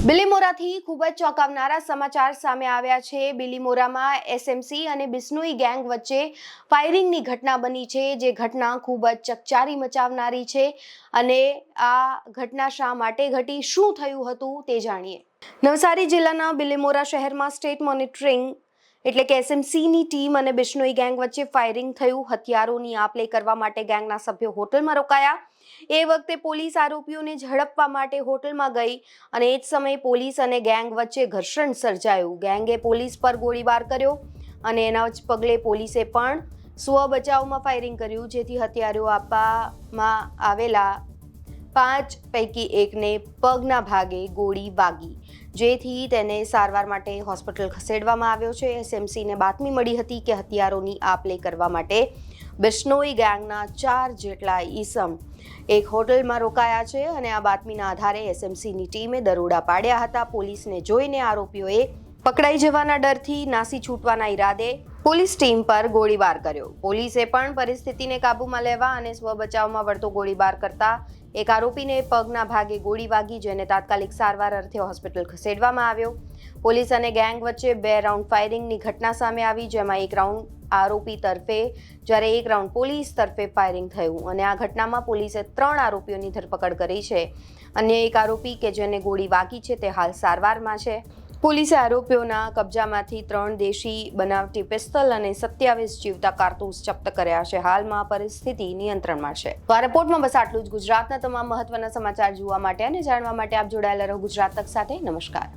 બિલીમોરાથી ખૂબ જ ચોંકાવનારા સમાચાર સામે આવ્યા છે। બિલીમોરામાં એસએમસી અને બિશ્નોઈ ગેંગ વચ્ચે ફાયરિંગની ઘટના બની છે, જે ઘટના ખૂબ જ ચકચારી મચાવનારી છે અને આ ઘટના શા માટે ઘટી, શું થયું હતું તે જાણીએ। નવસારી જિલ્લાના બિલીમોરા શહેરમાં સ્ટેટ મોનિટરિંગ એટલે કે એસએમસીની ટીમ અને બિશ્નોઈ ગેંગ વચ્ચે ફાયરિંગ થયું। હથિયારોની આપ લે કરવા માટે ગેંગના સભ્યો હોટલમાં રોકાયા। એ વખતે પોલીસ આરોપીઓને ઝડપવા માટે હોટલમાં ગઈ અને એ જ સમયે પોલીસ અને ગેંગ વચ્ચે ઘર્ષણ સર્જાયું। ગેંગે પોલીસ પર ગોળીબાર કર્યો અને એના જ પગલે પોલીસે પણ સ્વ બચાવમાં ફાયરિંગ કર્યું, જેથી હથિયારો આપવામાં આવેલા 5 પૈકી એકને પગના ભાગે ગોળી વાગી, જેથી તેને સારવાર માટે હોસ્પિટલ ખસેડવામાં આવ્યો છે। એસએમસીને બાતમી મળી હતી કે હથિયારોની આપ લે કરવા માટે બિશ્નોઈ ગેંગના 4 જેટલા ઈસમ એક હોટલમાં રોકાયા છે અને આ બાતમીના આધારે એસએમસીની ટીમે દરોડા પાડ્યા હતા। પોલીસને જોઈને આરોપીઓએ પકડાઈ જવાના ડરથી નાસી છૂટવાના ઈરાદે પોલીસ ટીમ પર ગોળીબાર કર્યો। પોલીસે પણ પરિસ્થિતિને કાબૂમાં લેવા અને સ્વ બચાવમાં વળતો ગોળીબાર કરતા એક આરોપીને પગના ભાગે ગોળી વાગી, જેને તાત્કાલિક સારવાર અર્થે હોસ્પિટલ ખસેડવામાં આવ્યો। પોલીસ અને ગેંગ વચ્ચે 2 રાઉન્ડ ફાયરિંગની ઘટના સામે આવી, જેમાં એક રાઉન્ડ આરોપી તરફે જ્યારે એક રાઉન્ડ પોલીસ તરફે ફાયરિંગ થયું અને આ ઘટનામાં પોલીસે 3 આરોપીઓની ધરપકડ કરી છે। અન્ય એક આરોપી કે જેને ગોળી વાગી છે તે હાલ સારવારમાં છે। પોલીસે આરોપીઓના કબજામાંથી 3 દેશી બનાવટી પિસ્તલ અને 27 જીવતા કારતૂસ જપ્ત કર્યા છે। હાલમાં પરિસ્થિતિ નિયંત્રણમાં છે। તો આ રિપોર્ટમાં બસ આટલું જ। ગુજરાતના તમામ મહત્વના સમાચાર જોવા માટે અને જાણવા માટે આપ જોડાયેલા રહો ગુજરાત તક સાથે। નમસ્કાર।